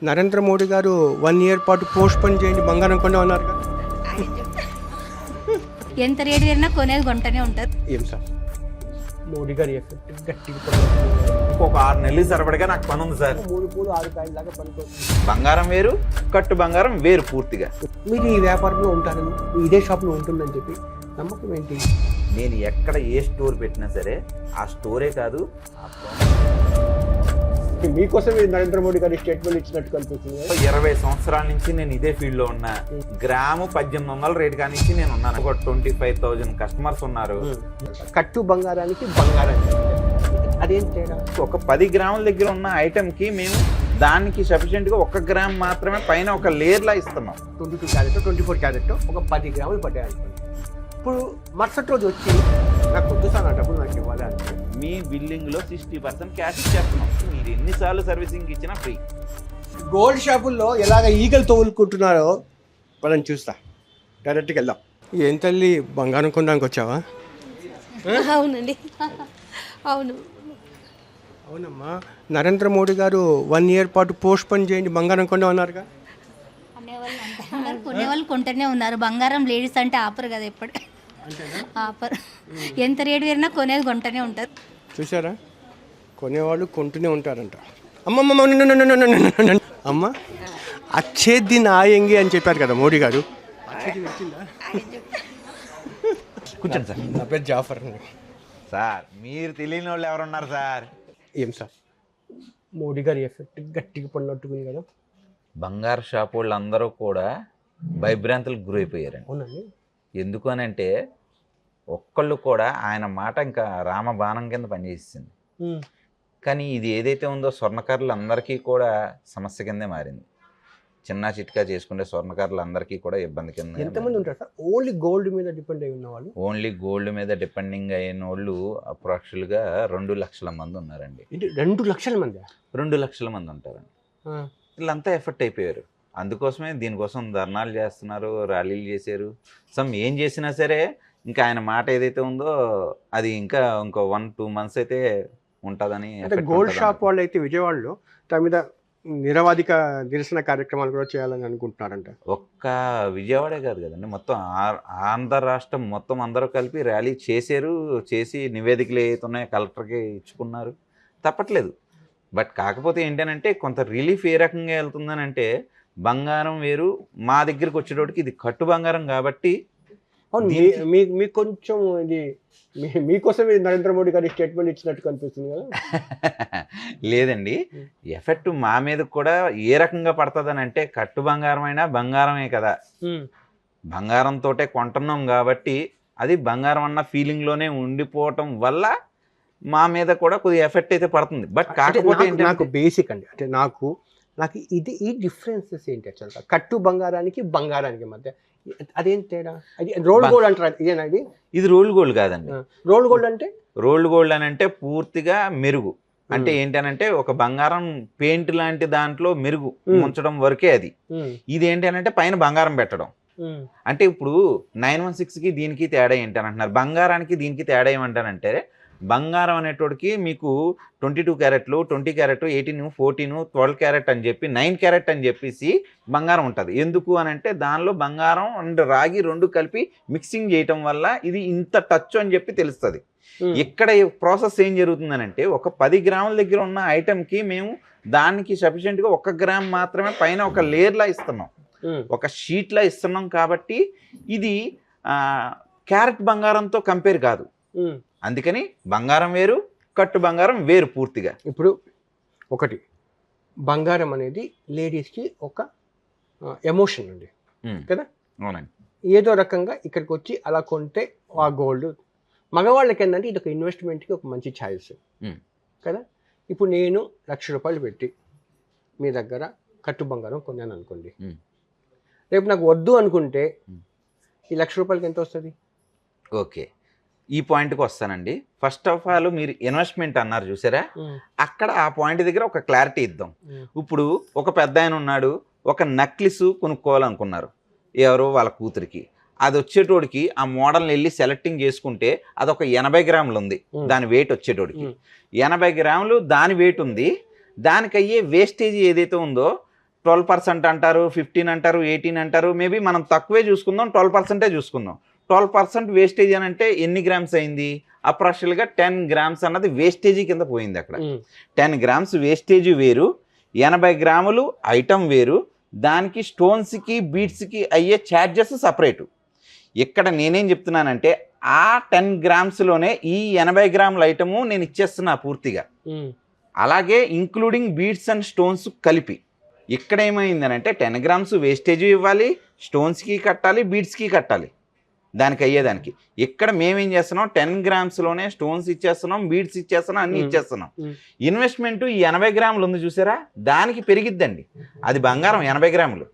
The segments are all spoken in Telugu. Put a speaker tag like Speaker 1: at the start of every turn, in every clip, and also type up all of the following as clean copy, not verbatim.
Speaker 1: నరేంద్ర మోడీ గారు 1 ఇయర్ పాటు పోస్ట్ పోన్ చేయండి బంగారం కొండ ఉన్నారు కదా.
Speaker 2: ఎంత రేటు పెరిగినా కొనేది కొంటనే ఉంటారు.
Speaker 1: ఏం సార్ మోడీ గారి ఎఫెక్ట్ గట్టిగా
Speaker 3: ఒక 6 నెలలు సరిపడగా నాకు పని ఉంది సార్.
Speaker 1: 3 పూలు 6 కాయలు దాకా పనికొస్తుంది.
Speaker 3: బంగారం వేరు, కట్టు బంగారం వేరు పూర్తిగా.
Speaker 1: మీరు ఈ వ్యాపారంలో ఉంటారని, ఇదే షాప్లో ఉంటుందని చెప్పి నమ్మకం ఏంటి?
Speaker 3: నేను ఎక్కడ ఏ స్టోర్ పెట్టినా సరే ఆ స్టోరే కాదు,
Speaker 1: మీకోసమే నరేంద్ర మోడీ గారి స్టేట్మెంట్ ఇచ్చినట్టు కనిపిస్తుంది.
Speaker 3: 20 సంవత్సరాల నుంచి నేను ఇదే ఫీల్డ్ లో ఉన్నా. గ్రాము 1800 రేటు కానించి నేను ఉన్నాను. ఒక 25,000 కస్టమర్స్ ఉన్నారు.
Speaker 1: కట్టు బంగారానికి బంగారానికి అదేం తేడా?
Speaker 3: ఒక 10 గ్రాముల దగ్గర ఉన్న ఐటమ్ కి మేము దానికి సఫిషియెంట్ గా 1 గ్రామ్ మాత్రమే పైన ఒక లేయర్ లా ఇస్తున్నాం.
Speaker 1: 22 క్యారెట్ 24 క్యారెట్ ఒక 10 గ్రాములు పడ్డాయి అనుకోండి. ఇప్పుడు మరుసటి రోజు వచ్చి నాకు వద్దు సార్, నా డబ్బులు నాకు ఇవ్వాలి అంటే
Speaker 3: మీ బిల్లింగ్ లో 60% క్యాష్ ఇచ్చేస్తున్నాం. మీరు ఎన్నిసార్లు సర్వీసింగ్ ఇచ్చినా ఫ్రీ.
Speaker 1: గోల్డ్ షాపుల్లో ఎలాగ ఈగలు తోలుకుంటున్నారో మనం చూస్తా. డైరెక్ట్గా వెళ్దాం. ఏం తల్లి బంగారం కొనడానికి వచ్చావా?
Speaker 2: అవునండి, అవును.
Speaker 1: అవునమ్మా, నరేంద్ర మోడీ గారు 1 ఇయర్ పాటు పోస్ట్ పోన్ చేయండి బంగారం కొండ ఉన్నారుగా.
Speaker 2: కొనేవాళ్ళు కొంటూనే ఉన్నారు. బంగారం లేడీస్ అంటే ఆపరు కదా, ఎప్పుడు ఆపరు. ఎంత రేటు పెరిగినా కొనేది కొంటూనే ఉంటారు.
Speaker 1: చూసారా, కొనేవాళ్ళు కొంటూనే ఉంటారంట. అమ్మమ్మ అమ్మ అచ్చే దిన్ ఆయంగి అని చెప్పారు కదా మోడీ గారు.
Speaker 3: కూర్చోండి సార్.
Speaker 1: నా పేరు జాఫర్ అండి.
Speaker 3: సార్ మీరు తెలియని వాళ్ళు ఎవరున్నారు సార్?
Speaker 1: ఏం సార్ మోడీ గారి ఎఫెక్ట్ గట్టిగా పడినట్టుకుంది కదా.
Speaker 3: బంగారు షాప్ వాళ్ళందరూ కూడా భయభ్రాంతులకు గురైపోయారండి.
Speaker 1: అవునండి.
Speaker 3: ఎందుకు అని అంటే ఒక్కళ్ళు కూడా ఆయన మాట ఇంకా రామబాణం కింద పనిచేసింది. కానీ ఇది ఏదైతే ఉందో స్వర్ణకారులు అందరికీ కూడా సమస్య కిందే మారింది. చిన్న చిట్కా చేసుకుంటే స్వర్ణకారులు అందరికీ కూడా ఇబ్బంది కింద.
Speaker 1: ఎంతమంది ఉంటారు సార్ ఓన్లీ గోల్డ్ మీద డిపెండ్ అయి ఉన్న వాళ్ళు?
Speaker 3: ఓన్లీ గోల్డ్ మీద డిపెండింగ్ అయిన వాళ్ళు అప్రాక్చువల్గా 2 లక్షల మంది ఉన్నారండి.
Speaker 1: 2 లక్షల మంది?
Speaker 3: 2 లక్షల మంది ఉంటారండి. వీళ్ళంతా ఎఫెక్ట్ అయిపోయారు. అందుకోసమే దీనికోసం ధర్నాలు చేస్తున్నారు, ర్యాలీలు చేశారు. ఏం చేసినా సరే ఇంకా ఆయన మాట ఏదైతే ఉందో అది ఇంకా ఇంకో 1-2 మంత్స్ అయితే ఉంటుందని.
Speaker 1: గోల్డ్ షాప్ వాళ్ళు అయితే విజయవాడలో దాని మీద నిరవాధిక నిరసన కార్యక్రమాలు కూడా చేయాలని అనుకుంటున్నారంట.
Speaker 3: ఒక్క విజయవాడే కాదు కదండి, మొత్తం ఆంధ్ర రాష్ట్రం మొత్తం అందరూ కలిపి ర్యాలీ చేశారు. చేసి నివేదికలు ఏవైతే ఉన్నాయో కలెక్టర్కి ఇచ్చుకున్నారు. తప్పట్లేదు. బట్ కాకపోతే ఏంటనంటే కొంత రిలీఫ్ ఏ రకంగా వెళ్తుందని అంటే బంగారం వేరు, మా దగ్గరికి వచ్చేటోటికి ఇది కట్టు బంగారం కాబట్టి.
Speaker 1: అవును, మీకు కొంచెం ఇది మీకోసమే నరేంద్ర మోడీ గారి స్టేట్మెంట్ ఇచ్చినట్టు కనిపిస్తుంది కదా.
Speaker 3: లేదండి, ఎఫెక్ట్ మా మీద కూడా ఏ రకంగా పడుతుందని అంటే కట్టు బంగారం అయినా బంగారమే కదా. బంగారంతో కొంటున్నాం కాబట్టి అది బంగారం అన్న ఫీలింగ్లోనే ఉండిపోవటం వల్ల మా మీద కూడా కొద్దిగా ఎఫెక్ట్ అయితే పడుతుంది. బట్ కాకపోతే
Speaker 1: నాకు బేసిక్ అండి, అంటే నాకు ఇది ఈ డిఫరెన్సెస్ ఏంటి యాక్చువల్గా కట్టు బంగారానికి బంగారానికి మధ్య అదేం తేడా? అది రోల్డ్ గోల్డ్ అంటారు, ఇదేనా?
Speaker 3: ఇది రోల్డ్ గోల్డ్ కాదండి.
Speaker 1: రోల్డ్ గోల్డ్ అంటే
Speaker 3: రోల్డ్ గోల్డ్ అని అంటే పూర్తిగా మెరుగు. అంటే ఏంటనంటే ఒక బంగారం పెయింట్ లాంటి దాంట్లో మెరుగు ఉంచడం వరకే అది. ఇది ఏంటి అని అంటే పైన బంగారం పెట్టడం. అంటే ఇప్పుడు 916కి దీనికి తేడా ఏంటి అని అంటున్నారు. బంగారానికి దీనికి తేడా ఏమంటానంటే బంగారం అనేటోడికి మీకు 22 క్యారెట్లు, 20 క్యారెట్, 18, 14, 12 క్యారెట్ అని చెప్పి 9 క్యారెట్ అని చెప్పేసి బంగారం ఉంటుంది. ఎందుకు అని అంటే దానిలో బంగారం అండ్ రాగి 2 కలిపి మిక్సింగ్ చేయటం వల్ల ఇది ఇంత టచ్ అని చెప్పి తెలుస్తుంది. ఇక్కడ ప్రాసెస్ ఏం జరుగుతుందని అంటే ఒక 10 గ్రాముల దగ్గర ఉన్న ఐటమ్కి మేము దానికి సఫిషియెంట్గా 1 గ్రామ్ మాత్రమే పైన ఒక లేయర్లా ఇస్తున్నాం, ఒక షీట్లా ఇస్తున్నాం. కాబట్టి ఇది క్యారెట్ బంగారంతో కంపేర్ కాదు. అందుకని బంగారం వేరు, కట్టు బంగారం వేరు పూర్తిగా.
Speaker 1: ఇప్పుడు ఒకటి బంగారం అనేది లేడీస్కి ఒక ఎమోషన్ అండి కదా.
Speaker 3: అవునండి.
Speaker 1: ఏదో రకంగా ఇక్కడికి వచ్చి అలా కొంటే ఆ గోల్డ్. మగవాళ్ళకి ఏంటంటే ఇది ఒక ఇన్వెస్ట్మెంట్కి ఒక మంచి ఛాయిస్ కదా. ఇప్పుడు నేను ₹1,00,000 పెట్టి మీ దగ్గర కట్టు బంగారం కొన్నాను అనుకోండి. రేపు నాకు వద్దు అనుకుంటే ఈ ₹1,00,000 ఎంత వస్తుంది?
Speaker 3: ఓకే, ఈ పాయింట్కి వస్తానండి. ఫస్ట్ ఆఫ్ ఆల్ మీరు ఇన్వెస్ట్మెంట్ అన్నారు చూసారా, అక్కడ ఆ పాయింట్ దగ్గర ఒక క్లారిటీ ఇద్దాం. ఇప్పుడు ఒక పెద్ద ఆయన ఉన్నాడు, ఒక నక్లిస్ కొనుక్కోవాలనుకున్నారు ఎవరు వాళ్ళ కూతురికి. అది వచ్చేటోడికి ఆ మోడల్ని వెళ్ళి సెలెక్టింగ్ చేసుకుంటే అదొక 80 గ్రాములు ఉంది దాని వెయిట్ వచ్చేటోడికి. 80 గ్రాములు దాని వెయిట్ ఉంది. దానికి అయ్యే వేస్టేజ్ ఏదైతే ఉందో 12% అంటారు, 15 అంటారు, 18 అంటారు. మేబీ మనం తక్కువే చూసుకుందాం, 12% చూసుకుందాం. 12% వేస్టేజ్ అని అంటే ఎన్ని గ్రామ్స్ అయింది? అప్రాక్సిమేట్గా 10 గ్రామ్స్ అన్నది వేస్టేజీ కింద పోయింది అక్కడ. 10 గ్రామ్స్ వేస్టేజ్ వేరు, 80 గ్రాములు ఐటమ్ వేరు, దానికి స్టోన్స్కి బీడ్స్కి అయ్యే ఛార్జెస్ సపరేటు. ఇక్కడ నేనేం చెప్తున్నానంటే ఆ 10 గ్రామ్స్లోనే ఈ 80 గ్రాముల ఐటము నేను ఇచ్చేస్తున్నా పూర్తిగా, అలాగే ఇంక్లూడింగ్ బీడ్స్ అండ్ స్టోన్స్ కలిపి. ఇక్కడ ఏమైందనంటే 10 గ్రామ్స్ వేస్టేజ్ ఇవ్వాలి, స్టోన్స్కి కట్టాలి, బీడ్స్కి కట్టాలి, దానికి అయ్యేదానికి. ఇక్కడ మేమేం చేస్తున్నాం, 10 గ్రామ్స్లోనే స్టోన్స్ ఇచ్చేస్తున్నాం, బీడ్స్ ఇచ్చేస్తున్నాం, అన్నీ ఇచ్చేస్తున్నాం. ఇన్వెస్ట్మెంట్ ఈ 80 గ్రాములు ఉంది చూసారా, దానికి పెరిగిద్దండి. అది బంగారం 80 గ్రాములు.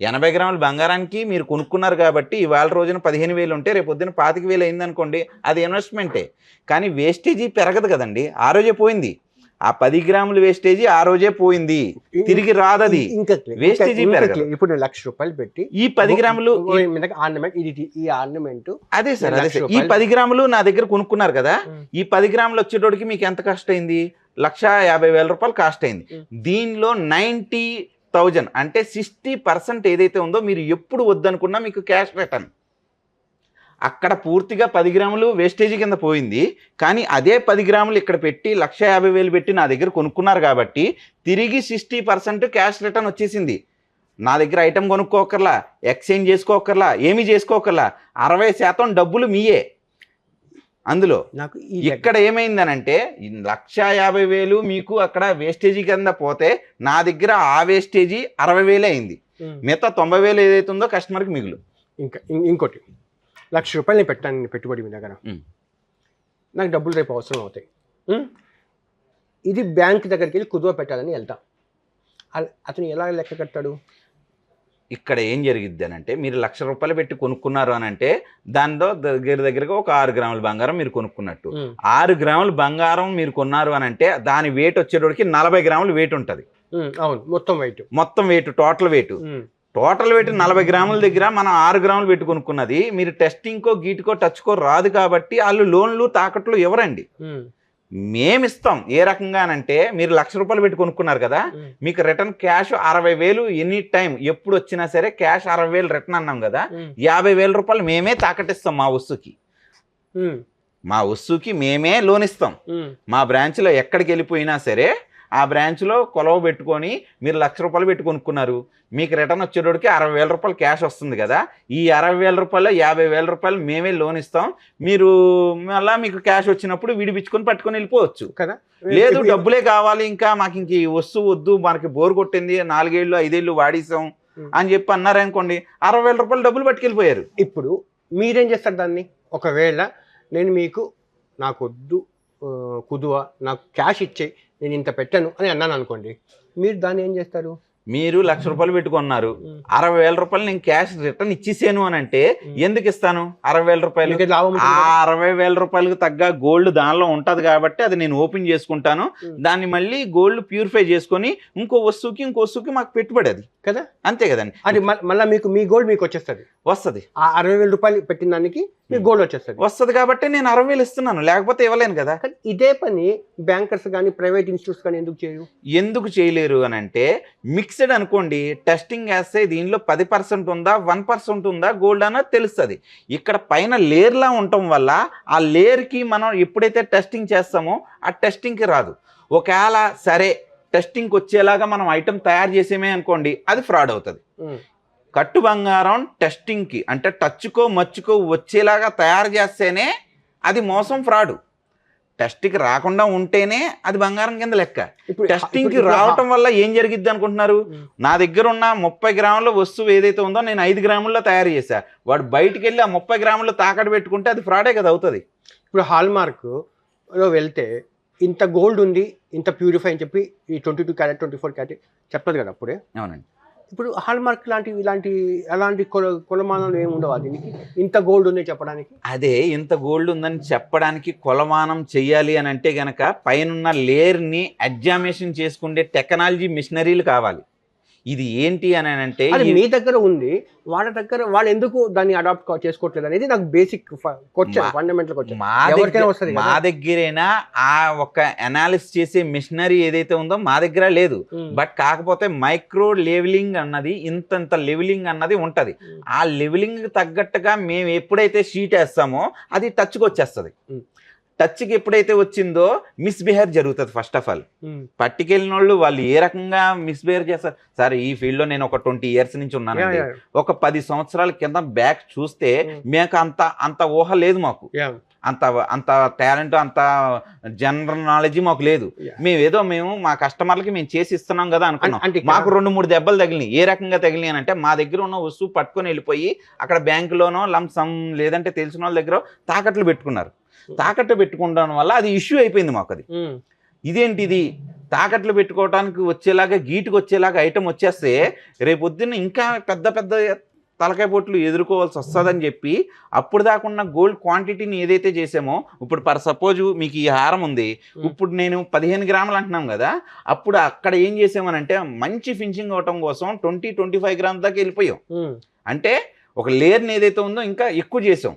Speaker 3: 80 గ్రాములు బంగారానికి మీరు కొనుక్కున్నారు కాబట్టి ఇవాళ రోజున 15,000 ఉంటే రేపు పొద్దున 25,000 అయిందనుకోండి, అది ఇన్వెస్ట్మెంటే. కానీ వేస్టేజీ పెరగదు కదండి, ఆ రోజే పోయింది. ఆ 10 గ్రాములు వేస్టేజీ ఆ రోజే పోయింది, తిరిగి రాదది. వేస్టేజీ పెరగదు.
Speaker 1: ఇప్పుడు ₹1,00,000 పెట్టి
Speaker 3: ఈ 10 గ్రాములు
Speaker 1: ఆర్నమెంట్, ఈ ఆర్నమెంట్
Speaker 3: అదే సార్, అదే సార్. ఈ 10 గ్రాములు నా దగ్గర కొనుక్కున్నారు కదా, ఈ 10 గ్రాములు వచ్చేటోడికి మీకు ఎంత కాస్ట్ అయింది? ₹1,50,000 కాస్ట్ అయింది. దీనిలో 90,000 అంటే 60% ఏదైతే ఉందో మీరు ఎప్పుడు వద్దనుకున్నా మీకు క్యాష్ రిటర్న్. అక్కడ పూర్తిగా 10 గ్రాములు వేస్టేజీ కింద పోయింది, కానీ అదే 10 గ్రాములు ఇక్కడ పెట్టి 1,50,000 పెట్టి నా దగ్గర కొనుక్కున్నారు కాబట్టి తిరిగి 60% క్యాష్ రిటర్న్ వచ్చేసింది. నా దగ్గర ఐటమ్ కొనుక్కోకర్లా, ఎక్స్చేంజ్ చేసుకోకర్లా, ఏమీ చేసుకోకర్లా, 60% డబ్బులు మీయే. అందులో నాకు ఇక్కడ ఏమైందనంటే 1,50,000 మీకు అక్కడ వేస్టేజీ కింద పోతే నా దగ్గర ఆ వేస్టేజీ 60,000 అయింది. మిగతా 90,000 ఏదైతే ఉందో కస్టమర్కి మిగులు.
Speaker 1: ఇంకోటి ₹1,00,000 నేను పెట్టాను పెట్టుబడి మీ దగ్గర, నాకు డబ్బులు రేపు అవసరం అవుతాయి. ఇది బ్యాంక్ దగ్గరికి వెళ్ళి కుదువ పెట్టాలని వెళ్తా, అతను ఎలా లెక్క కట్టాడు?
Speaker 3: ఇక్కడ ఏం జరిగిద్ది అని అంటే మీరు ₹1,00,000 పెట్టి కొనుక్కున్నారు అని అంటే దానిలో దగ్గరగా ఒక 6 గ్రాముల బంగారం మీరు కొనుక్కున్నట్టు. 6 గ్రాముల బంగారం మీరు కొన్నారు అని అంటే దాని వెయిట్ వచ్చేటోడికి 40 గ్రాములు వెయిట్ ఉంటుంది.
Speaker 1: అవును, మొత్తం వెయిట్
Speaker 3: టోటల్ వెయిట్ 40 గ్రాముల దగ్గర మనం 6 గ్రాములు పెట్టి కొనుక్కున్నది. మీరు టెస్టింగ్కో గీటుకో టచ్కో రాదు కాబట్టి వాళ్ళు లోన్లు తాకట్లు ఇవ్వరండి, మేమిస్తాం. ఏ రకంగానంటే మీరు ₹1,00,000 పెట్టి కొనుక్కున్నారు కదా, మీకు రిటర్న్ క్యాష్ 60,000 ఎనీ టైం ఎప్పుడు వచ్చినా సరే క్యాష్ 60,000 రిటర్న్ అన్నాం కదా, ₹50,000 మేమే తాకటిస్తాం మా వస్తువుకి మేమే లోన్ ఇస్తాం. మా బ్రాంచ్లో ఎక్కడికి వెళ్ళిపోయినా సరే ఆ బ్రాంచ్లో కొలవ పెట్టుకొని మీరు ₹1,00,000 పెట్టి కొనుక్కున్నారు, మీకు రిటర్న్ వచ్చేటోడికి ₹60,000 క్యాష్ వస్తుంది కదా, ఈ ₹60,000 ₹50,000 మేమే లోన్ ఇస్తాం. మీరు మళ్ళీ మీకు క్యాష్ వచ్చినప్పుడు విడిపించుకొని పట్టుకొని వెళ్ళిపోవచ్చు కదా. లేదు డబ్బులే కావాలి, ఇంకా మాకు ఇంక ఈ వస్తువు వద్దు, మనకి బోర్ కొట్టింది, 4 ఏళ్ళు 5 ఏళ్ళు వాడిస్తాం అని చెప్పి అన్నారనుకోండి, ₹60,000 డబ్బులు పట్టుకెళ్ళిపోయారు.
Speaker 1: ఇప్పుడు మీరేం చేస్తారు దాన్ని? ఒకవేళ నేను మీకు నాకు వద్దు కుదువ, నాకు క్యాష్ ఇచ్చేయి, నేను ఇంత పెట్టాను అని అన్నాను అనుకోండి, మీరు దాన్ని ఏం చేస్తారు?
Speaker 3: మీరు ₹1,00,000 పెట్టుకున్నారు, ₹60,000 నేను క్యాష్ రిటర్న్ ఇచ్చేసాను అని అంటే ఎందుకు ఇస్తాను? ₹60,000 ఆ ₹60,000 తగ్గ గోల్డ్ దానిలో ఉంటది కాబట్టి అది నేను ఓపెన్ చేసుకుంటాను, దాన్ని మళ్ళీ గోల్డ్ ప్యూరిఫై చేసుకొని ఇంకో వస్తువుకి మాకు పెట్టుబడి అది కదా, అంతే కదండి.
Speaker 1: అది మళ్ళీ మీకు మీ గోల్డ్ మీకు వచ్చేస్తుంది,
Speaker 3: వస్తుంది.
Speaker 1: ఆ ₹60,000 పెట్టిన దానికి మీకు గోల్డ్
Speaker 3: వస్తుంది కాబట్టి నేను 60,000 ఇస్తున్నాను, లేకపోతే ఇవ్వలేను కదా.
Speaker 1: ఇదే పని బ్యాంకర్స్ కానీ ప్రైవేట్ ఇన్స్టిట్యూట్స్ కానీ
Speaker 3: ఎందుకు చేయలేరు అని అంటే, మిక్స్డ్ అనుకోండి, టెస్టింగ్ వేస్తే దీనిలో 10% ఉందా 1% ఉందా గోల్డ్ అన్నది తెలుస్తుంది. ఇక్కడ పైన లేయర్లా ఉండటం వల్ల ఆ లేయర్కి మనం ఎప్పుడైతే టెస్టింగ్ చేస్తామో ఆ టెస్టింగ్కి రాదు. ఒకవేళ సరే టెస్టింగ్కి వచ్చేలాగా మనం ఐటమ్ తయారు చేసేమే అనుకోండి, అది ఫ్రాడ్ అవుతుంది. కట్టు బంగారం టెస్టింగ్కి అంటే టచ్కో మచ్చుకో వచ్చేలాగా తయారు చేస్తేనే అది మోసం, ఫ్రాడు. టెస్ట్కి రాకుండా ఉంటేనే అది బంగారం కింద లెక్క. టెస్టింగ్కి రావటం వల్ల ఏం జరిగిద్ది అనుకుంటున్నారు? నా దగ్గర ఉన్న 30 గ్రాముల వస్తువు ఏదైతే ఉందో నేను 5 గ్రాముల్లో తయారు చేశా, వాడు బయటికి వెళ్ళి ఆ 30 గ్రాముల్లో తాకట్టు పెట్టుకుంటే అది ఫ్రాడే కదా అవుతుంది.
Speaker 1: ఇప్పుడు హాల్మార్క్లో వెళ్తే ఇంత గోల్డ్ ఉంది, ఇంత ప్యూరిఫై అని చెప్పి ఈ 22 క్యారెట్ 24 క్యారెట్ చెప్తుంది కదా అప్పుడే.
Speaker 3: అవునండి.
Speaker 1: ఇప్పుడు హాల్మార్క్ అలాంటి కొలమానాలు ఏమి ఉండవు దీనికి, ఇంత గోల్డ్ ఉంది చెప్పడానికి.
Speaker 3: అదే ఇంత గోల్డ్ ఉందని చెప్పడానికి కొలమానం చెయ్యాలి అని అంటే గనక పైన లేయర్ని ఎగ్జామినేషన్ చేసుకునే టెక్నాలజీ మిషనరీలు కావాలి. ఇది ఏంటి అని అంటే
Speaker 1: అది మీ దగ్గర ఉంది, వాళ్ళ దగ్గర వాళ్ళు ఎందుకు దాన్ని అడాప్ట్ చేసుకోవట్లేదు అనేది నాకు బేసిక్ క్వశ్చన్, ఫండమెంటల్ క్వశ్చన్.
Speaker 3: మా దగ్గరైనా ఆ ఒక అనాలిసిస్ చేసే మిషనరీ ఏదైతే ఉందో మా దగ్గర లేదు. బట్ కాకపోతే మైక్రో లెవెలింగ్ అన్నది ఇంత లెవెలింగ్ అన్నది ఉంటది. ఆ లెవెలింగ్ తగ్గట్టుగా మేము ఎప్పుడైతే షీట్ వేస్తామో అది టచ్కి వచ్చేస్తుంది. టచ్కి ఎప్పుడైతే వచ్చిందో మిస్బిహేవ్ జరుగుతుంది. ఫస్ట్ ఆఫ్ ఆల్ పట్టుకెళ్ళిన వాళ్ళు ఏ రకంగా మిస్బిహేవ్ చేస్తారు సార్. ఈ ఫీల్డ్ లో నేను ఒక 20 years నుంచి ఉన్నానండి. ఒక 10 సంవత్సరాల కింద బ్యాక్ చూస్తే మీకు అంత ఊహ లేదు మాకు. అంత టాలెంట్, అంత జనరల్ నాలెడ్జ్ మాకు లేదు. మేము మా కస్టమర్లకి మేము చేసి ఇస్తున్నాం కదా అనుకున్నాం. మాకు 2-3 దెబ్బలు తగిలినాయి. ఏ రకంగా తగిలినాయి అని అంటే మా దగ్గర ఉన్న వస్తువు పట్టుకొని వెళ్ళిపోయి అక్కడ బ్యాంకులోనో లంసమ్ లేదంటే తెలిసిన వాళ్ళ దగ్గర తాకట్లు పెట్టుకున్నారు. తాకట్టు పెట్టుకోవడం వల్ల అది ఇష్యూ అయిపోయింది మాకు. అది ఇదేంటిది తాకట్లు పెట్టుకోవడానికి వచ్చేలాగా గీటుకు వచ్చేలాగా ఐటమ్ వచ్చేస్తే రేపొద్దున్న ఇంకా పెద్ద తలకాయ పొట్లు ఎదుర్కోవాల్సి వస్తుందని చెప్పి అప్పుడు దాకున్న గోల్డ్ క్వాంటిటీని ఏదైతే చేసామో, ఇప్పుడు ఫర్ సపోజ్ మీకు ఈ హారం ఉంది, ఇప్పుడు నేను 15 గ్రాములు అంటున్నాం కదా, అప్పుడు అక్కడ ఏం చేసామనంటే మంచి ఫినిషింగ్ అవటం కోసం 20-25 గ్రాముల దాకా వెళ్ళిపోయాం. అంటే ఒక లేయర్ని ఏదైతే ఉందో ఇంకా ఎక్కువ చేసాం.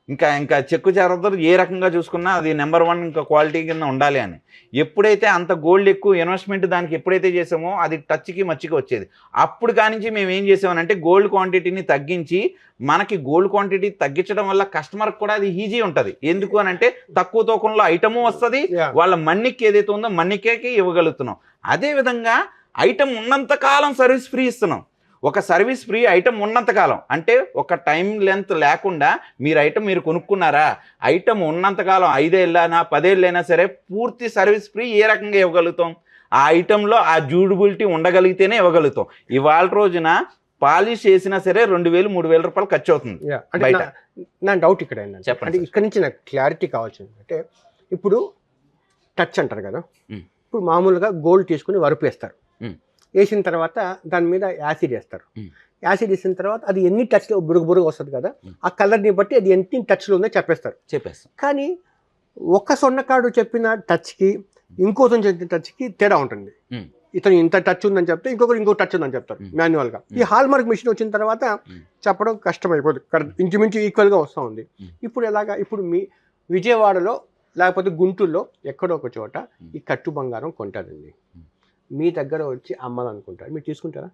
Speaker 3: ఇంకా చెక్కు చెరదరు ఏ రకంగా చూసుకున్నా అది నెంబర్ 1 ఇంకా క్వాలిటీ కింద ఉండాలి అని. ఎప్పుడైతే అంత గోల్డ్ ఎక్కువ ఇన్వెస్ట్మెంట్ దానికి ఎప్పుడైతే చేసామో అది టచ్కి మచ్చికి వచ్చేది. అప్పుడు కానించి మేము ఏం చేసామనంటే గోల్డ్ క్వాంటిటీని తగ్గించి, మనకి గోల్డ్ క్వాంటిటీ తగ్గించడం వల్ల కస్టమర్కి కూడా అది ఈజీ ఉంటుంది. ఎందుకు అని అంటే తక్కువ తూకంలో ఐటము వస్తుంది, వాళ్ళ మన్నిక్ ఏదైతే ఉందో మన్నికేకి ఇవ్వగలుగుతున్నాం. అదేవిధంగా ఐటమ్ ఉన్నంత కాలం సర్వీస్ ఫ్రీ ఇస్తున్నాం. ఒక సర్వీస్ ఫ్రీ ఐటమ్ ఉన్నంతకాలం అంటే ఒక టైం లెంత్ లేకుండా మీరు ఐటమ్ మీరు కొనుక్కున్నారా, ఐటమ్ ఉన్నంతకాలం 5 ఏళ్ళైనా 10 ఏళ్ళైనా సరే పూర్తి సర్వీస్ ఫ్రీ ఏ రకంగా ఇవ్వగలుగుతాం? ఆ ఐటెంలో ఆ డ్యూరబిలిటీ ఉండగలిగితేనే ఇవ్వగలుగుతాం. ఇవాళ రోజున పాలిష్ చేసినా సరే 2,000-3,000 రూపాయలు ఖర్చు అవుతుంది.
Speaker 1: నా డౌట్ ఇక్కడ ఏంటంటే, చెప్పండి, ఇక్కడ నుంచి నాకు క్లారిటీ కావాల్సింది అంటే, ఇప్పుడు టచ్ అంటారు కదా, ఇప్పుడు మామూలుగా గోల్డ్ తీసుకుని వరుపు వేస్తారు. వేసిన తర్వాత దాని మీద యాసిడ్ వేస్తారు. యాసిడ్ వేసిన తర్వాత అది ఎన్ని టచ్లో బురుగు వస్తుంది కదా, ఆ కలర్ని బట్టి అది ఎన్ని టచ్లో ఉందో చెప్పేస్తారు. కానీ ఒక సొన్నకాడు చెప్పిన టచ్కి ఇంకోతను చెప్పిన టచ్కి తేడా ఉంటుంది. ఇతను ఇంత టచ్ ఉందని చెప్తే ఇంకో టచ్ ఉందని చెప్తారు మాన్యువల్గా. ఈ హాల్ మార్క్ మిషన్ వచ్చిన తర్వాత చెప్పడం కష్టం అయిపోతుంది, ఇంచుమించు ఈక్వల్గా వస్తూ ఉంది. ఇప్పుడు ఎలాగా, ఇప్పుడు మీ విజయవాడలో లేకపోతే గుంటూరులో ఎక్కడో ఒక చోట ఈ కట్టు బంగారం కొంటారండి, మీ దగ్గర వచ్చి అమ్మాలనుకుంటారు, మీరు తీసుకుంటారా?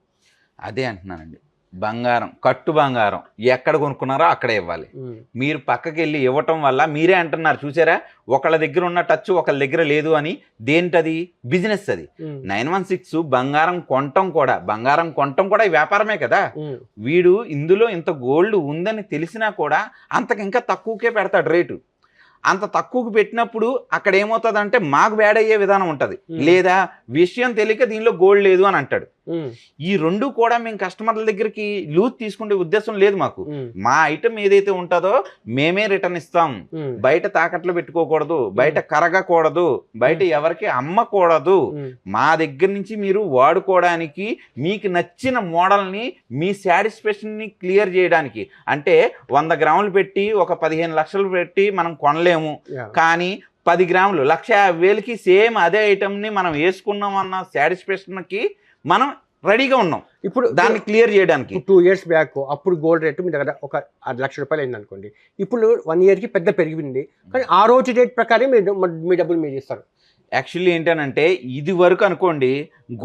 Speaker 3: అదే అంటున్నానండి, బంగారం కట్టు బంగారం ఎక్కడ కొనుక్కున్నారో అక్కడే ఇవ్వాలి. మీరు పక్కకి వెళ్ళి ఇవ్వటం వల్ల మీరే అంటున్నారు చూసారా, ఒకళ్ళ దగ్గర ఉన్న టచ్ ఒకళ్ళ దగ్గర లేదు అని. దేంటది? బిజినెస్. అది 916 బంగారం కొనటం కూడా వ్యాపారమే కదా. వీడు ఇందులో ఇంత గోల్డ్ ఉందని తెలిసినా కూడా అంతకు ఇంకా తక్కువకే పెడతాడు రేటు. అంత తక్కువకు పెట్టినప్పుడు అక్కడ ఏమవుతుందంటే మాకు బ్యాడ్ అయ్యే విధానం ఉంటుంది, లేదా విషయం తెలియక దీనిలో గోల్డ్ లేదు అని అంటాడు. ఈ రెండు కూడా మేము కస్టమర్ల దగ్గరికి లూజ్ తీసుకునే ఉద్దేశం లేదు మాకు. మా ఐటమ్ ఏదైతే ఉంటుందో మేమే రిటర్న్ ఇస్తాం. బయట తాకట్లు పెట్టుకోకూడదు, బయట కరగకూడదు, బయట ఎవరికి అమ్మకూడదు. మా దగ్గర నుంచి మీరు వాడుకోవడానికి మీకు నచ్చిన మోడల్ని మీ సాటిస్ఫాక్షన్ని క్లియర్ చేయడానికి. అంటే 100 గ్రాములు పెట్టి ఒక 15 లక్షలు పెట్టి మనం కొనలేము, కానీ 10 గ్రాములు 1,50,000కి సేమ్ అదే ఐటమ్ని మనం వేసుకున్నాం అన్న సాటిస్ఫాక్షన్కి మనం రెడీగా ఉన్నాం ఇప్పుడు దాన్ని క్లియర్ చేయడానికి.
Speaker 1: 2 years బ్యాక్ అప్పుడు గోల్డ్ రేటు మీ దగ్గర ఒక 6 లక్షల రూపాయలు అయింది అనుకోండి, ఇప్పుడు 1 yearకి పెద్ద పెరిగింది, కానీ ఆ రోజు రేట్ ప్రకారం మీ డబ్బులు మీరు ఇస్తారు.
Speaker 3: యాక్చువల్లీ ఏంటనంటే ఇది వరకు అనుకోండి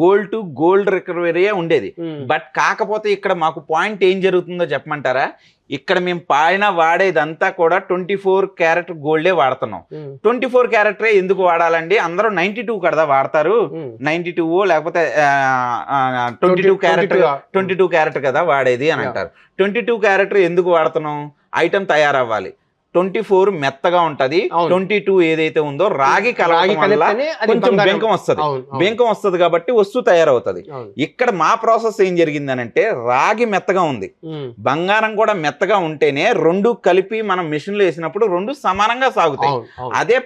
Speaker 3: గోల్డ్ టు గోల్డ్ రికవరీయే ఉండేది. బట్ కాకపోతే ఇక్కడ మాకు పాయింట్ ఏం జరుగుతుందో చెప్పమంటారా? ఇక్కడ మేము పైన వాడేదంతా కూడా 24 క్యారెట్ గోల్డే వాడుతున్నాం. 24 క్యారెట్రే ఎందుకు వాడాలండి? అందరూ 92 కదా వాడతారు, 92 లేకపోతే 22 క్యారెట్ కదా వాడేది అని అంటారు. 22 క్యారెట్ ఎందుకు వాడుతున్నాం? ఐటమ్ తయారవ్వాలి. 24 మెత్తగా ఉంటది, 22 ఏదైతే ఉందో రాగి కలవడం వల్ల కొంచెం బెంకం వస్తుంది కాబట్టి వస్తువు తయారవుతుంది. ఇక్కడ మా ప్రాసెస్ ఏం జరిగిందనంటే రాగి మెత్తగా ఉంది, బంగారం కూడా మెత్తగా ఉంటేనే రెండు కలిపి మనం మిషన్ లో వేసినప్పుడు రెండు సమానంగా సాగుతాయి. అదే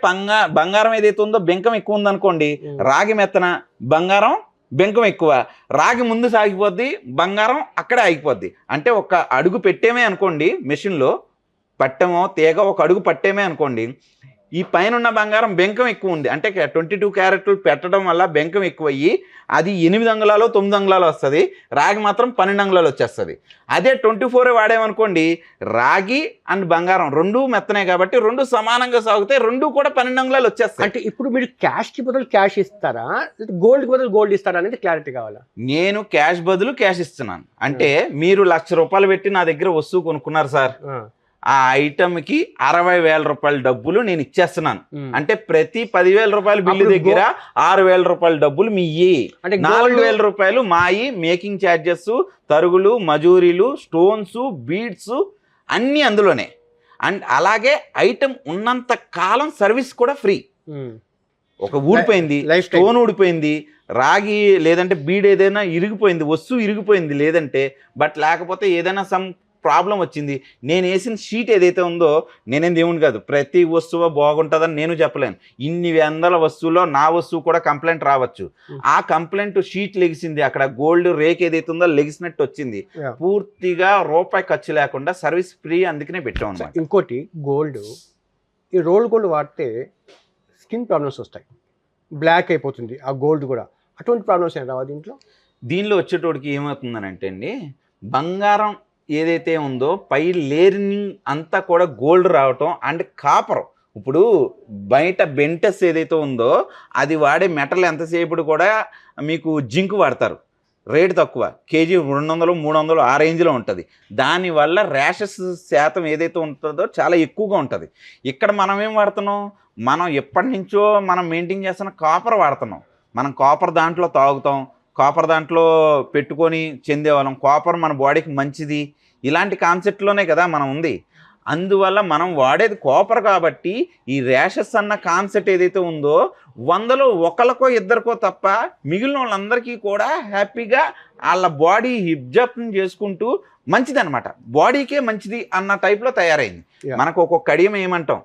Speaker 3: బంగారం ఏదైతే ఉందో బెంకం ఎక్కువ ఉందనుకోండి, రాగి మెత్తన, బంగారం బెంకం ఎక్కువ, రాగి ముందు సాగిపోద్ది, బంగారం అక్కడే ఆగిపోద్ది. అంటే ఒక అడుగు పెట్టేమే అనుకోండి, మెషిన్లో పట్టమో తీగ ఒక అడుగు పట్టేమే అనుకోండి, ఈ పైన ఉన్న బంగారం బెంకం ఎక్కువ ఉంది, అంటే 22 క్యారెట్లు పెట్టడం వల్ల బెంకం ఎక్కువయ్యి అది 8 అంగుళాలు 9 అంగుళాలు వస్తుంది, రాగి మాత్రం 12 అంగుళాలు వచ్చేస్తుంది. అదే 24 వాడేమనుకోండి, రాగి అండ్ బంగారం రెండు మెత్తనే కాబట్టి రెండు సమానంగా సాగుతాయి, రెండు కూడా 12 అంగుళాలు వచ్చేస్తాయి.
Speaker 1: అంటే ఇప్పుడు మీరు క్యాష్కి బదులు క్యాష్ ఇస్తారా, గోల్డ్కి బదులు గోల్డ్ ఇస్తారా అనేది క్లారిటీ కావాలా?
Speaker 3: నేను క్యాష్ బదులు క్యాష్ ఇస్తున్నాను. అంటే మీరు ₹1,00,000 పెట్టి నా దగ్గర వస్తువు కొనుక్కున్నారు సార్, ఆ ఐటమ్కి 60,000 రూపాయల డబ్బులు నేను ఇచ్చేస్తున్నాను. అంటే ప్రతి 10,000 రూపాయల బిల్లు దగ్గర 6,000 రూపాయల డబ్బులు మీ,
Speaker 1: అంటే
Speaker 3: 4,000 రూపాయలు మాయి, మేకింగ్ ఛార్జెస్, తరుగులు, మజూరీలు, స్టోన్స్, బీడ్స్ అన్నీ అందులోనే. అండ్ అలాగే ఐటమ్ ఉన్నంత కాలం సర్వీస్ కూడా ఫ్రీ. ఒక ఊడిపోయింది, స్టోన్ ఊడిపోయింది, రాగి లేదంటే బీడ్ ఏదైనా ఇరిగిపోయింది, వస్తువు ఇరిగిపోయింది, లేదంటే బట్ లేకపోతే ఏదైనా సమ్ ప్రాబ్లం వచ్చింది, నేను వేసిన షీట్ ఏదైతే ఉందో, నేనేం దేవుని కాదు, ప్రతి వస్తువు బాగుంటుందని నేను చెప్పలేను. ఇన్ని వందల వస్తువుల్లో నా వస్తువు కూడా కంప్లైంట్ రావచ్చు. ఆ కంప్లైంట్ షీట్ లెగిసింది, అక్కడ గోల్డ్ రేక్ ఏదైతే ఉందో లెగిసినట్టు వచ్చింది, పూర్తిగా రూపాయి ఖర్చు లేకుండా సర్వీస్ ఫ్రీ, అందుకనే పెట్టాం.
Speaker 1: ఇంకోటి గోల్డ్, ఈ రోల్ గోల్డ్ వాడితే స్కిన్ ప్రాబ్లమ్స్ వస్తాయి, బ్లాక్ అయిపోతుంది ఆ గోల్డ్ కూడా, అటువంటి ప్రాబ్లమ్స్ ఏం రావా దీంట్లో?
Speaker 3: దీనిలో వచ్చేటోడికి ఏమవుతుందనంటే అండి, బంగారం ఏదైతే ఉందో పై లేయరింగ్ అంతా కూడా గోల్డ్ రావటం అండ్ కాపర్. ఇప్పుడు బయట బెంటస్ ఏదైతే ఉందో అది వాడే మెటల్ ఎంతసేపు కూడా మీకు జింక్ వాడతారు, రేటు తక్కువ, కేజీ 200 300 ఆ రేంజ్లో ఉంటుంది. దానివల్ల ర్యాషెస్ శాతం ఏదైతే ఉంటుందో చాలా ఎక్కువగా ఉంటుంది. ఇక్కడ మనం ఏం వాడుతున్నాం, మనం ఎప్పటి నుంచో మనం మెయింటైన్ చేస్తున్న కాపర్ వాడుతున్నాం. మనం కాపర్ దాంట్లో తాగుతాం, కాపర్ దాంట్లో పెట్టుకొని చెందేవాళ్ళం, కాపర్ మన బాడీకి మంచిది, ఇలాంటి కాన్సెప్ట్లోనే కదా మనం ఉంది. అందువల్ల మనం వాడేది కాపర్ కాబట్టి ఈ ర్యాషెస్ అన్న కాన్సెప్ట్ ఏదైతే ఉందో 100లో 1కో 2కో తప్ప మిగిలిన వాళ్ళందరికీ కూడా హ్యాపీగా వాళ్ళ బాడీ హిబ్జప్ని చేసుకుంటూ మంచిదన్నమాట, బాడీకే మంచిది అన్న టైప్లో తయారైంది. మనకు ఒక్కొక్క కడియం ఏమంటాం,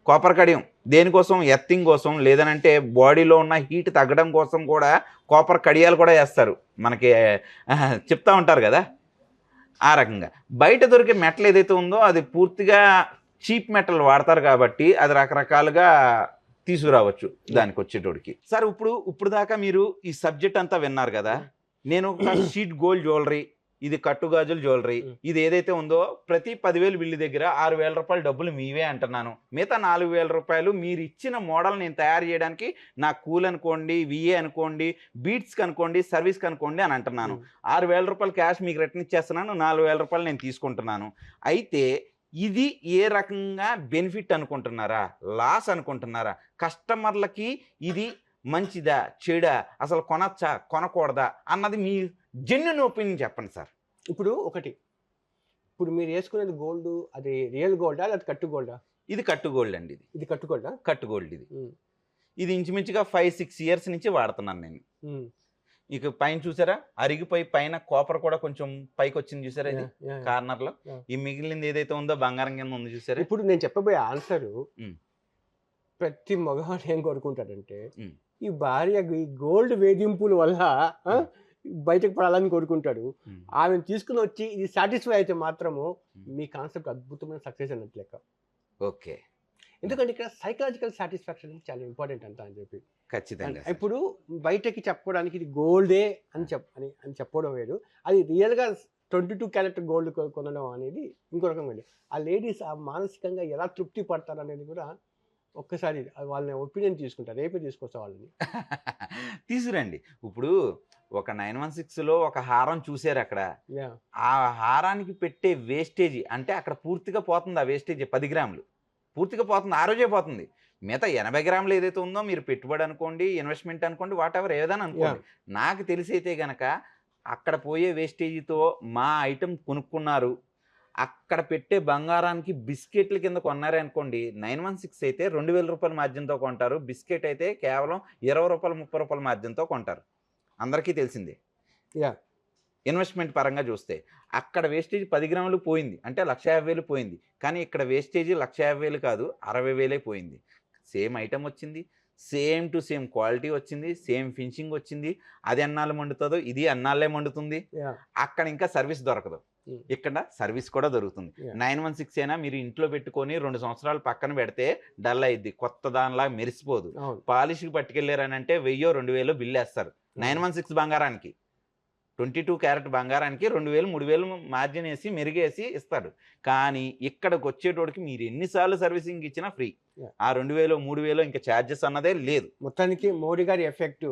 Speaker 3: కాపర్ కడియం దేనికోసం, ఎర్తింగ్ కోసం, లేదనంటే బాడీలో ఉన్న హీట్ తగ్గడం కోసం కూడా కాపర్ కడియాలు కూడా వేస్తారు, మనకి చెప్తా ఉంటారు కదా. ఆ రకంగా బయట దొరికే మెటల్ ఏదైతే ఉందో అది పూర్తిగా చీప్ మెటల్ వాడతారు కాబట్టి అది రకరకాలుగా తీసుకురావచ్చు దానికి వచ్చేటోడికి. సార్ ఇప్పుడు దాకా మీరు ఈ సబ్జెక్ట్ అంతా విన్నారు కదా, నేను ఒక షీట్ గోల్డ్ జ్యువెలరీ, ఇది కట్టుగాజుల జ్యువెలరీ, ఇది ఏదైతే ఉందో ప్రతి 10,000 బిల్లు దగ్గర 6,000 రూపాయల డబ్బులు మీవే అంటున్నాను. మిగతా 4,000 రూపాయలు మీరు ఇచ్చిన మోడల్ నేను తయారు చేయడానికి నా కూల్ అనుకోండి, విఏ అనుకోండి, బీట్స్కి అనుకోండి, సర్వీస్కి అనుకోండి అని అంటున్నాను. 6,000 రూపాయలు క్యాష్ మీకు రిటర్న్ ఇచ్చేస్తున్నాను, 4,000 రూపాయలు నేను తీసుకుంటున్నాను. అయితే ఇది ఏ రకంగా బెనిఫిట్ అనుకుంటున్నారా, లాస్ అనుకుంటున్నారా? కస్టమర్లకి ఇది మంచిదా చెడా, అసలు కొనచ్చా కొనకూడదా అన్నది మీ జెన్యున్ ఒపీనియన్ చెప్పండి సార్.
Speaker 1: ఇప్పుడు మీరు వేసుకునేది గోల్డ్, అది రియల్ గోల్డా లేదా కట్టు గోల్డా?
Speaker 3: ఇది కట్టు గోల్డ్ అండి.
Speaker 1: ఇది కట్టు గోల్డా?
Speaker 3: కట్టు గోల్డ్. ఇది ఇంచుమించుగా 5-6 ఇయర్స్ నుంచి వాడుతున్నాను నేను. ఇక పైన చూసారా, అరిగిపోయి పైన కాపర్ కూడా కొంచెం పైకి వచ్చింది చూసారా, ఇది కార్నర్లో. ఈ మిగిలింది ఏదైతే ఉందో బంగారం కింద ఉంది చూసారా.
Speaker 1: ఇప్పుడు నేను చెప్పబోయే ఆన్సర్ ప్రతి మగవాడు ఏం కోరుకుంటాడంటే, ఈ భార్య ఈ గోల్డ్ వేధింపుల వల్ల బయటకు పడాలని కోరుకుంటాడు. ఆమెను తీసుకుని వచ్చి ఇది సాటిస్ఫై అయితే మాత్రము మీ కాన్సెప్ట్ అద్భుతమైన సక్సెస్ అన్నట్టు లెక్క.
Speaker 3: ఓకే,
Speaker 1: ఎందుకంటే ఇక్కడ సైకలాజికల్ సాటిస్ఫాక్షన్ చాలా ఇంపార్టెంట్ అంట అని చెప్పి.
Speaker 3: ఖచ్చితంగా
Speaker 1: ఇప్పుడు బయటకి చెప్పుకోవడానికి ఇది గోల్డే అని చెప్పడం వేరు, అది రియల్గా 22 క్యారెట్ గోల్డ్ కొనడం అనేది ఇంకో రకంగా ఉంది. ఆ లేడీస్ ఆ మానసికంగా ఎలా తృప్తి పడతారు అనేది కూడా ఒక్కసారి వాళ్ళని ఒపీనియన్ తీసుకుంటారు. రేపే తీసుకొస్తా వాళ్ళని
Speaker 3: తీసుకురండి. ఇప్పుడు ఒక 916లో ఒక హారం చూసారు, అక్కడ ఆ హారానికి పెట్టే వేస్టేజీ అంటే అక్కడ పూర్తిగా పోతుంది. ఆ వేస్టేజ్ 10 గ్రాములు పూర్తిగా పోతుంది, ఆ రోజే పోతుంది. మిగతా 80 గ్రాములు ఏదైతే ఉందో మీరు పెట్టుబడి అనుకోండి, ఇన్వెస్ట్మెంట్ అనుకోండి, వాట్ ఎవర్ ఏదైనా అనుకోండి. నాకు తెలిసి అయితే గనక అక్కడ పోయే వేస్టేజీతో మా ఐటెం కొనుక్కున్నారు, అక్కడ పెట్టే బంగారానికి బిస్కెట్ల కింద కొన్నారే అనుకోండి, 916 అయితే 2,000 రూపాయల మార్జిన్తో కొంటారు, బిస్కెట్ అయితే కేవలం 20 రూపాయలు 30 రూపాయల మార్జిన్తో కొంటారు. అందరికీ తెలిసిందే. ఇన్వెస్ట్మెంట్ పరంగా చూస్తే అక్కడ వేస్టేజ్ 10 గ్రాములు పోయింది అంటే 1,50,000 పోయింది. కానీ ఇక్కడ వేస్టేజ్ 1,50,000 కాదు, 60,000 పోయింది. సేమ్ ఐటమ్ వచ్చింది, సేమ్ టు సేమ్ క్వాలిటీ వచ్చింది, సేమ్ ఫినిషింగ్ వచ్చింది. అది ఎన్నాళ్ళు మండుతుందో ఇది అన్నాళ్ళే మండుతుంది. అక్కడ ఇంకా సర్వీస్ దొరకదు, ఇక్కడ సర్వీస్ కూడా దొరుకుతుంది. 916 అయినా మీరు ఇంట్లో పెట్టుకొని 2 సంవత్సరాలు పక్కన పెడితే డల్ అయింది, కొత్త దానిలా మెరిసిపోదు. పాలిష్కి పట్టుకెళ్ళారని అంటే 1000-2000 బిల్లు వేస్తారు. 916 బంగారానికి 22 క్యారెట్ బంగారానికి 2000-3000 మార్జిన్ వేసి మెరుగేసి ఇస్తాడు. కానీ ఇక్కడికి వచ్చేటోడికి మీరు ఎన్నిసార్లు సర్వీసింగ్ ఇచ్చినా ఫ్రీ. ఆ 2000-3000 ఇంకా ఛార్జెస్ అన్నదే లేదు.
Speaker 1: మొత్తానికి మోడీ గారి ఎఫెక్ట్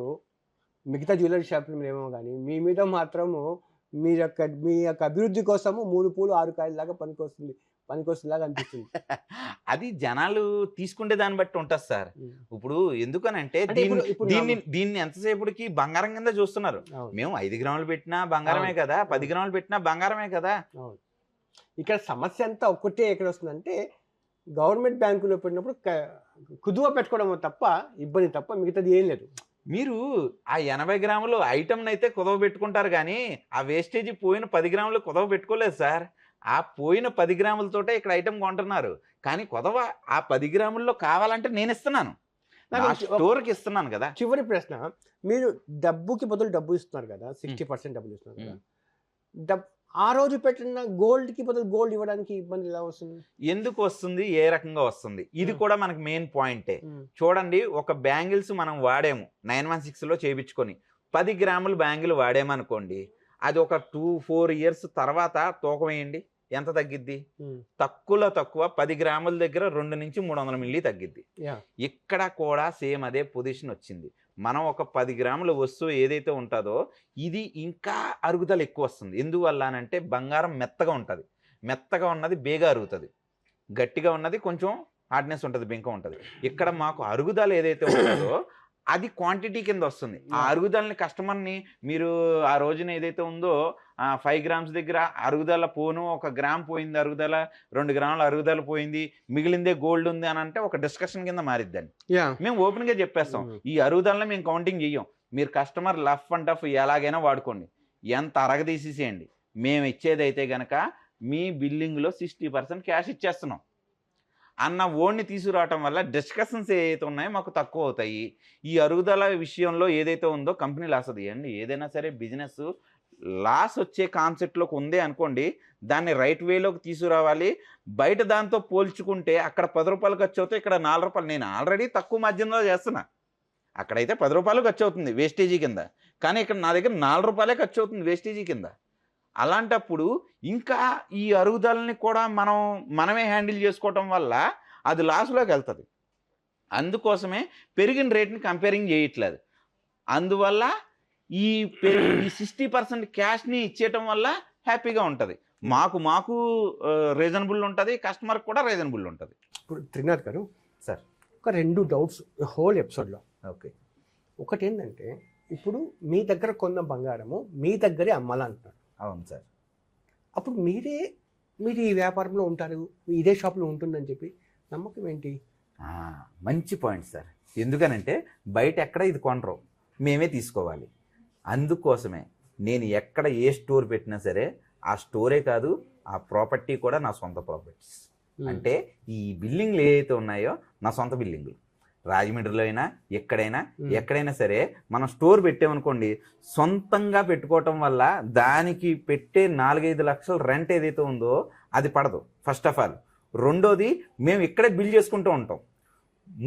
Speaker 1: మిగతా జ్యువెలరీ షాపులు ఏమో కానీ మీ మీద మాత్రము మీ యొక్క అభివృద్ధి కోసము 3 పూలు 6 కాయలలాగా పనికొస్తుందిలాగా అనిపిస్తుంది.
Speaker 3: అది జనాలు తీసుకుంటే దాన్ని బట్టి ఉంటుంది సార్. ఇప్పుడు ఎందుకనంటే దీన్ని ఎంతసేపటికి బంగారం కింద చూస్తున్నారు. మేము 5 గ్రాములు పెట్టినా బంగారమే కదా, 10 గ్రాములు పెట్టినా బంగారమే కదా.
Speaker 1: ఇక్కడ సమస్య అంతా ఒక్కటే ఎక్కడ వస్తుందంటే గవర్నమెంట్ బ్యాంకులో పెట్టినప్పుడు కుదువ పెట్టుకోవడం తప్ప ఇబ్బంది తప్ప మిగతాది ఏం లేదు.
Speaker 3: మీరు ఆ 80 గ్రాములు ఐటమ్ని అయితే కుదవ పెట్టుకుంటారు, కానీ ఆ వేస్టేజ్ పోయిన 10 గ్రాములు కుదవ పెట్టుకోలేదు సార్. ఆ పోయిన 10 గ్రాములతోటే ఇక్కడ ఐటమ్ కొంటున్నారు. కానీ కుదవ ఆ 10 గ్రాముల్లో కావాలంటే నేను ఇస్తున్నాను, స్టోర్కి ఇస్తున్నాను కదా.
Speaker 1: చివరి ప్రశ్న, మీరు డబ్బుకి బదులు డబ్బు ఇస్తున్నారు కదా, 60% డబ్బులు ఇస్తున్నారు కదా, ఆ రోజు పెట్టిన గోల్డ్కి బదులు గోల్డ్ ఇవ్వడానికి ఇబ్బంది ఎలా వస్తుంది? ఎందుకు
Speaker 3: వస్తుంది, ఏ రకంగా వస్తుంది, ఇది కూడా మనకు మెయిన్ పాయింటే. చూడండి, ఒక బ్యాంగిల్స్ మనం వాడాము 916లో చేయించుకొని 10 గ్రాముల బ్యాంగిల్ వాడామనుకోండి, అది ఒక 2-4 ఇయర్స్ తర్వాత తూకం వేయండి, ఎంత తగ్గిద్ది? తక్కువ 10 గ్రాముల దగ్గర 200-300 మిల్లీ తగ్గిద్ది. ఇక్కడ కూడా సేమ్ అదే పొజిషన్ వచ్చింది. మనం ఒక 10 గ్రాముల వస్తువు ఏదైతే ఉంటుందో ఇది ఇంకా అరుగుదల ఎక్కువ వస్తుంది. ఎందువల్ల అంటే బంగారం మెత్తగా ఉంటుంది, మెత్తగా ఉన్నది బేగా అరుగుతుంది, గట్టిగా ఉన్నది కొంచెం హార్డ్నెస్ ఉంటుంది, బెంక ఉంటుంది. ఇక్కడ మాకు అరుగుదల ఏదైతే ఉంటుందో అది క్వాంటిటీ కింద వస్తుంది. ఆ అరుగుదలని కస్టమర్ని మీరు ఆ రోజున ఏదైతే ఉందో 5 గ్రామ్స్ దగ్గర అరుగుదల పోను, 1 గ్రామ్ పోయింది అరుగుదల, 2 గ్రాముల అరుగుదల పోయింది, మిగిలిందే గోల్డ్ ఉంది అని అంటే ఒక డిస్కషన్ కింద మారిద్దని మేము ఓపెన్గా చెప్పేస్తాం. ఈ అరుగుదలని మేము కౌంటింగ్ చెయ్యం. మీరు కస్టమర్ లఫ్ అండ్ టఫ్ ఎలాగైనా వాడుకోండి, ఎంత అరగదీసేసేయండి. మేము ఇచ్చేదైతే కనుక మీ బిల్లింగ్లో 60% క్యాష్ ఇచ్చేస్తున్నాం అన్న ఓన్ని తీసుకురావటం వల్ల డిస్కషన్స్ ఏదైతే ఉన్నాయో మాకు తక్కువ అవుతాయి. ఈ అరుగుదల విషయంలో ఏదైతే ఉందో కంపెనీ లాస్ అది అండి. ఏదైనా సరే బిజినెస్ లాస్ వచ్చే కాన్సెప్ట్లోకి ఉంది అనుకోండి, దాన్ని రైట్ వేలోకి తీసుకురావాలి. బయట దాంతో పోల్చుకుంటే అక్కడ 10 రూపాయలు ఖర్చు అవుతాయి, ఇక్కడ 4 రూపాయలు. నేను ఆల్రెడీ తక్కువ మార్జిన్లో చేస్తున్నా, అక్కడైతే 10 రూపాయలు ఖర్చు అవుతుంది వేస్టేజీ కింద, కానీ ఇక్కడ నా దగ్గర 4 రూపాయలే ఖర్చు అవుతుంది వేస్టేజీ కింద. అలాంటప్పుడు ఇంకా ఈ అరుగుదలని కూడా మనమే హ్యాండిల్ చేసుకోవటం వల్ల అది లాస్లోకి వెళ్తుంది. అందుకోసమే పెరిగిన రేట్ని కంపేరింగ్ చేయట్లేదు. అందువల్ల ఈ 60% క్యాష్ని ఇచ్చేయటం వల్ల హ్యాపీగా ఉంటుంది. మాకు రీజనబుల్ ఉంటుంది, కస్టమర్కి కూడా రీజనబుల్ ఉంటుంది.
Speaker 1: ఇప్పుడు త్రినాథ్ గారు
Speaker 3: సార్,
Speaker 1: ఒక 2 డౌట్స్ హోల్ ఎపిసోడ్లో.
Speaker 3: ఓకే,
Speaker 1: ఒకటి ఏంటంటే ఇప్పుడు మీ దగ్గర కొన్న బంగారము మీ దగ్గరే అమ్మాలంటున్నారు.
Speaker 3: అవును సార్.
Speaker 1: అప్పుడు మీరు ఈ వ్యాపారంలో ఉంటారు, ఇదే షాప్లో ఉంటుందని చెప్పి నమ్మకం ఏంటి?
Speaker 3: మంచి పాయింట్ సార్. ఎందుకనంటే బయట ఎక్కడ ఇది కొనరు, మేమే తీసుకోవాలి. అందుకోసమే నేను ఎక్కడ ఏ స్టోర్ పెట్టినా సరే ఆ స్టోరే కాదు, ఆ ప్రాపర్టీ కూడా నా సొంత ప్రాపర్టీస్. అంటే ఈ బిల్డింగ్లు ఏవైతే ఉన్నాయో నా సొంత బిల్డింగ్లు. రాజమండ్రిలో అయినా ఎక్కడైనా సరే మనం స్టోర్ పెట్టామనుకోండి, సొంతంగా పెట్టుకోవటం వల్ల దానికి పెట్టే 4-5 లక్షల రెంట్ ఏదైతే ఉందో అది పడదు ఫస్ట్ ఆఫ్ ఆల్. రెండోది, మేము ఇక్కడే బిల్ చేసుకుంటూ ఉంటాం.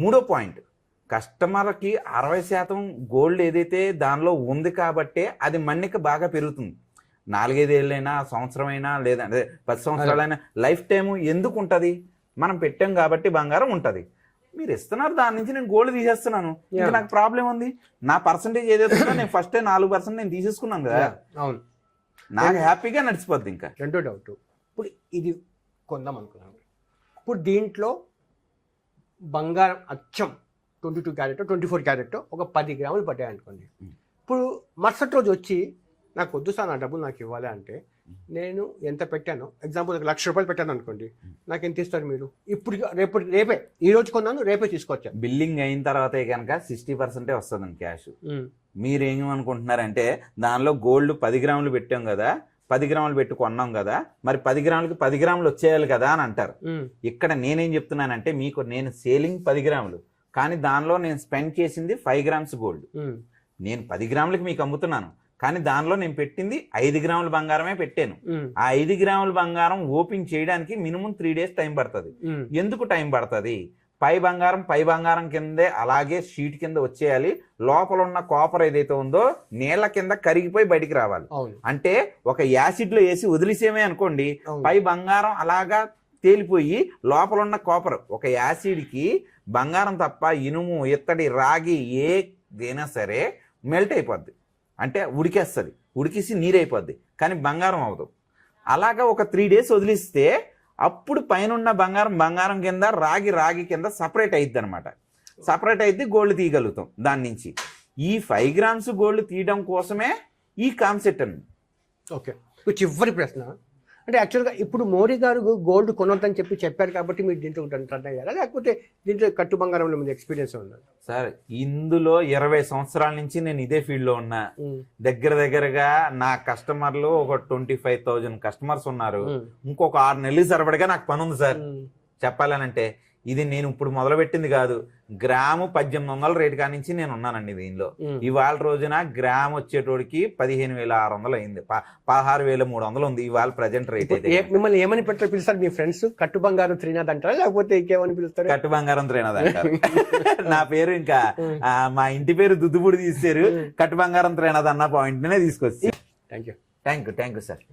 Speaker 3: మూడో పాయింట్, కస్టమర్కి 60% గోల్డ్ ఏదైతే దానిలో ఉంది కాబట్టే అది మన్నిక బాగా పెరుగుతుంది. 4-5 ఏళ్ళైనా, సంవత్సరమైనా, లేదా 10 సంవత్సరాలైనా లైఫ్ టైము ఎందుకు ఉంటుంది? మనం పెట్టాం కాబట్టి బంగారం ఉంటుంది. మీరు ఇస్తున్నారు, దాని నుంచి నేను గోల్డ్ తీసేస్తున్నాను, ఇంకా నాకు ప్రాబ్లం ఉంది. నా పర్సంటేజ్ ఏదైతే ఉందో నేను ఫస్ట్ 4% నేను తీసేసుకున్నాను కదా, అవును, నాకు హ్యాపీగా నడిచిపోద్ది. ఇంకా
Speaker 1: రెండో డౌట్, ఇప్పుడు ఇది కొందాం అనుకున్నాను, ఇప్పుడు దీంట్లో బంగారం అచ్చం 22 క్యారెట్ 24 క్యారెట్ ఒక 10 గ్రాములు పడ్డాయి అనుకోండి. ఇప్పుడు మరుసటి రోజు వచ్చి నాకు వద్దు సార్, నా డబ్బులు నాకు ఇవ్వాలి అంటే నేను ఎంత పెట్టాను, ఎగ్జాంపుల్ ₹1,00,000 పెట్టాను అనుకోండి, నాకు ఎంత ఇస్తారు మీరు? ఇప్పుడు రేపే, ఈ రోజు కొన్నాను, రేపే తీసుకొచ్చాను.
Speaker 3: బిల్లింగ్ అయిన తర్వాత కనుక 60% వస్తుంది క్యాష్. మీరేమనుకుంటున్నారంటే దానిలో గోల్డ్ 10 గ్రాములు పెట్టాం కదా, 10 గ్రాములు పెట్టి కొన్నాం కదా, మరి 10 గ్రాములకి 10 గ్రాములు వచ్చేయాలి కదా అని అంటారు. ఇక్కడ నేనేం చెప్తున్నానంటే, మీకు నేను సేలింగ్ 10 గ్రాములు, కానీ దానిలో నేను స్పెండ్ చేసింది 5 గ్రామ్స్ గోల్డ్. నేను 10 గ్రాములకి మీకు అమ్ముతున్నాను, కానీ దానిలో నేను పెట్టింది 5 గ్రాముల బంగారమే పెట్టాను. ఆ 5 గ్రాముల బంగారం ఓపెన్ చేయడానికి మినిమం 3 days టైం పడుతుంది. ఎందుకు టైం పడుతుంది? పై బంగారం కిందే అలాగే షీట్ కింద వచ్చేయాలి. లోపల ఉన్న కాపర్ ఏదైతే ఉందో నీళ్ల కింద కరిగిపోయి బయటికి రావాలి. అంటే ఒక యాసిడ్ లో వేసి వదిలేసేమే అనుకోండి, పై బంగారం అలాగా తేలిపోయి లోపల ఉన్న కాపర్ ఒక యాసిడ్ కి బంగారం తప్ప ఇనుము, ఇత్తడి, రాగి ఏదైనా సరే మెల్ట్ అయిపోద్ది, అంటే ఉడికేస్తుంది, ఉడికేసి నీరైపోద్ది, కానీ బంగారం అవ్వదు. అలాగా ఒక 3 days వదిలిస్తే అప్పుడు పైన బంగారం కింద రాగి కింద సపరేట్ అయిద్ది అనమాట. సపరేట్ అయితే గోల్డ్ తీయగలుగుతాం దాని నుంచి. ఈ 5 గ్రామ్స్ గోల్డ్ తీయడం కోసమే ఈ కాన్సెప్ట్ అండి.
Speaker 1: ఓకే, చివరి ప్రశ్న. అంటే యాక్చువల్గా ఇప్పుడు మోడీ గారు గోల్డ్ కొనొద్దని చెప్పారు కాబట్టి మీరు దీంట్లో ఉంటున్నారు కదా, లేకపోతే దీంట్లో కట్టు బంగారంలో మీద ఎక్స్పీరియన్స్ ఉందా?
Speaker 3: సార్, ఇందులో 20 సంవత్సరాల నుంచి నేను ఇదే ఫీల్డ్ లో ఉన్నా. దగ్గరగా నా కస్టమర్లు ఒక 25,000 కస్టమర్స్ ఉన్నారు. ఇంకొక 6 నెలలు సరిపడగా నాకు పని ఉంది సార్. చెప్పాలనంటే ఇది నేను ఇప్పుడు మొదలు పెట్టింది కాదు. గ్రాము 1800 రేటు కానించి నేను ఉన్నానండి దీనిలో. ఇవాళ రోజున గ్రామ్ వచ్చేటోడికి 15,600 అయింది, 16,300 ఉంది ఇవాళ ప్రజెంట్ రేట్ అయితే.
Speaker 1: మిమ్మల్ని ఏమని పిలుస్తారు మీ ఫ్రెండ్స్? కట్టు బంగారం త్రినాథ్ అంటారా, లేకపోతే ఇంకేమని పిలుస్తారు?
Speaker 3: కట్టు బంగారం త్రినాథ్ అంటారు. నా పేరు ఇంకా మా ఇంటి పేరు దుద్దుపూడి తీసారు, కట్టు బంగారం త్రినాథ్ అన్న పాయింట్ నే తీసుకొచ్చి.
Speaker 1: Thank you
Speaker 3: sir.